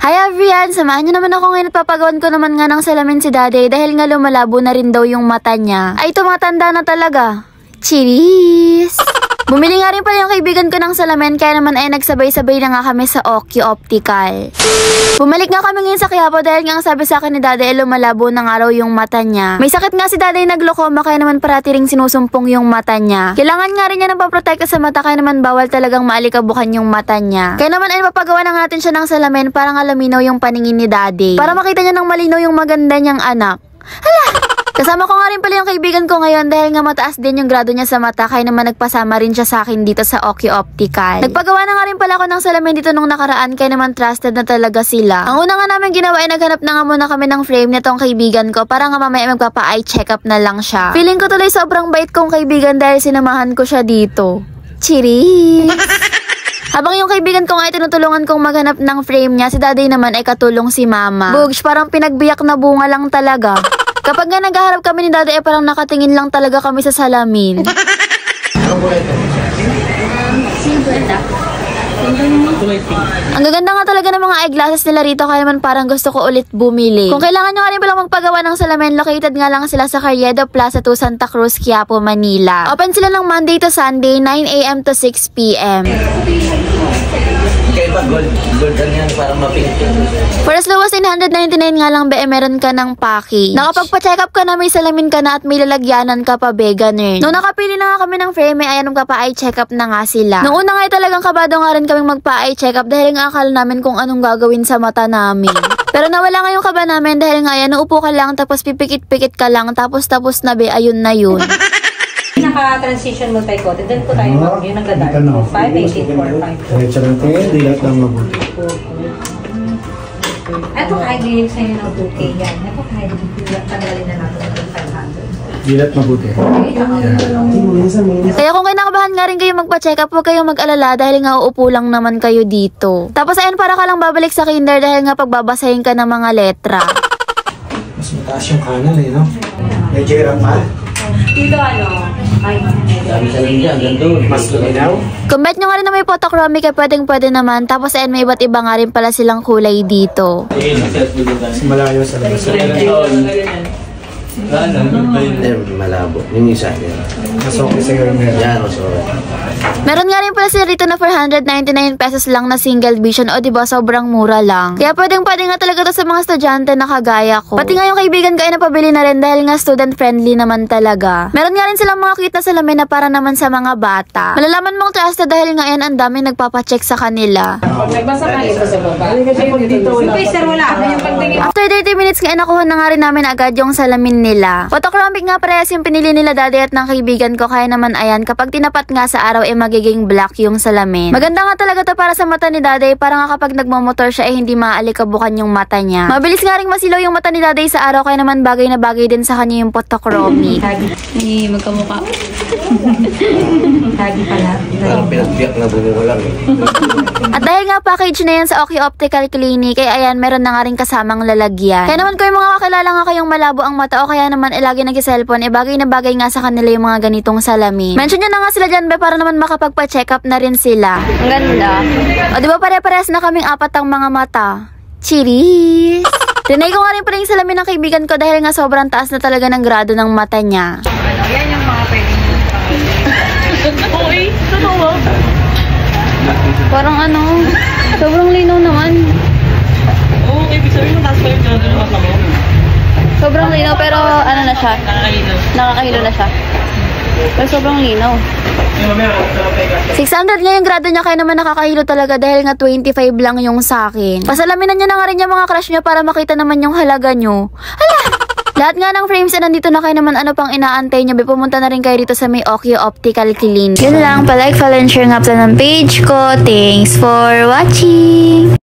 Hi everyone! Samahan niyo naman ako ngayon at papagawan ko naman nga ng salamin si Daddy dahil nga lumalabo na rin daw yung mata niya. Ay, tumatanda na talaga. Cheers! Bumili nga rin pala yung kaibigan ko ng salamin kaya naman ay nagsabay-sabay na nga kami sa Oki Optical. Bumalik nga kami ngayon sa Quiapo dahil nga ang sabi sa akin ni Daddy ay lumalabo ng araw yung mata niya. May sakit nga si Daddy na glaucoma kaya naman parati ring sinusumpong yung mata niya. Kailangan nga rin niya ng paprotekta sa mata kaya naman bawal talagang maalikabukan yung mata niya. Kaya naman ay mapagawa na natin siya ng salamin para nga laminaw yung paningin ni Daddy. Para makita niya ng malinaw yung maganda niyang anak. Hala! Kasama ko nga rin pala yung kaibigan ko ngayon dahil nga mataas din yung grado niya sa mata kaya naman nagpasama rin siya sa akin dito sa Oki Optical. Nagpagawa na nga rin pala ako ng salamin dito nung nakaraan kaya naman trusted na talaga sila. Ang una nga namin ginawa ay naghanap na nga muna kami ng frame nitong kaibigan ko para nga mamaya magpapa-eye check-up na lang siya. Feeling ko tuloy sobrang bait kong kaibigan dahil sinamahan ko siya dito. Cheers! Habang yung kaibigan ko nga ay tinutulungan kong maghanap ng frame niya, si Daddy naman ay katulong si Mama. Bugs, parang pinagbiyak na bunga lang talaga. Kapag nga naghaharap kami ni Daddy ay parang nakatingin lang talaga kami sa salamin. Ang gaganda nga talaga ng mga eyeglasses nila rito kaya naman parang gusto ko ulit bumili. Kung kailangan nyo nga rin palang magpagawa ng salamin, located nga lang sila sa Carriedo Plaza 2 Santa Cruz, Quiapo, Manila. Open sila ng Monday to Sunday, 9 AM to 6 PM. Kaya pa gold yan, parang mapink. For as low as 999 nga lang meron ka ng package. Nakapagpa-check up ka na, may salamin ka na at may lalagyanan ka pa ganun. Nung nakapili na nga kami ng frame, ay ayan magpapa-eye check up na nga sila. Nung una nga ay talagang kabado nga rin kaming magpa-eye check up dahil nga akala namin kung anong gagawin sa mata namin. Pero nawala nga yung kaba namin dahil nga ayan, uupo ka lang tapos pipikit-pikit ka lang tapos na ayun na yun. Naka-transition multi-coated. Then po tayo mag yun ang gadar. 5, 18, 4, 5. Diretso lang tingin, dilat lang mabuti. Ito kahit lilig sa inyo ng 2K yan. Ito kahit tanggalin na natin ng 500. Dilat mabuti. Kaya kung kinakabahan nga rin kayo magpa-check up, huwag kayong mag-alala dahil nga uupo lang naman kayo dito. Tapos ayun, para ka lang babalik sa kinder dahil nga pagbabasahin ka ng mga letra. Mas mataas yung kanal eh, no? Medyo hirap pa. Dito ano? Ay, Dami sa lang dyan, ganito. Mas luminaw. Kung bet nyo nga rin na may photochromic ay pwede naman. Tapos ayun, may iba't iba nga rin pala silang kulay dito. Mas malayo sa labas. Malabo. Yung isa yan. Mas okay sa ganun meron. Yan, mas okay. Meron nga rin pala sila rito na 499 pesos lang na single vision. O diba, sobrang mura lang. Kaya pwede nga talaga to sa mga estudyante na kagaya ko. Pati nga yung kaibigan ko ay napabili na rin dahil nga student friendly naman talaga. Meron nga rin silang mga cute na salamin na para naman sa mga bata. Malalaman mong trusted dahil nga yan ang daming nagpapacheck sa kanila. nagbasa ka ito sa baba. Sir, wala. Yung pagtingin. After 30 minutes nga nakuha na nga rin namin agad yung salamin nila. Photochromic nga parehas yung pinili nila Daddy at ng kaibigan ko kaya naman ayan, kapag tinapat nga sa araw ay magiging black yung salamin. Maganda nga talaga to para sa mata ni Daddy, para nga kapag nagmamotor siya ay hindi maaalikabukan yung mata niya. Mabilis nga rin masilaw yung mata ni Daddy sa araw kaya naman bagay na bagay din sa kanya yung photochromic. Ay, magkamukha. Tagi pala. Parang pinagbiyak na bunga lang eh. At dahil nga package na yan sa Oki Optical Clinic, ay ayan, meron na nga rin kasamang lalagyan. Kaya naman kung yung mga kakilala nga kayong malabo ang mata o kaya naman lagi nag-cellphone, bagay na bagay nga sa kanila yung mga ganitong salamin. Mention nyo na nga sila dyan para naman makapagpa-check up na rin sila. Ang ganda. O diba pare-parehas na kaming apat ang mga mata. Cheers! Tinay ko nga rin pala yung salamin ng kaibigan ko dahil nga sobrang taas na talaga ng grado ng mata niya. Yan yung mga pwede nyo. Okay, totoo. Parang ano, sobrang linaw naman. Oo, ibig sabihin mo, taas pa yung grado ng mata mo? Sobrang linaw pero ano na siya, nakakahilo na siya. Pero sobrang linaw. 600 nga yung grado niya kaya naman nakakahilo talaga dahil nga 25 lang yung sa akin. Pasalaminan niyo na nga rin yung mga crush niyo para makita naman yung halaga niyo. Hala! Lahat nga ng frames na nandito na kayo naman ano pang inaantay nyo. Pumunta na rin kayo dito sa may Oki Optical Clinic. Yun lang, palike, follow and share nga pala ng page ko. Thanks for watching!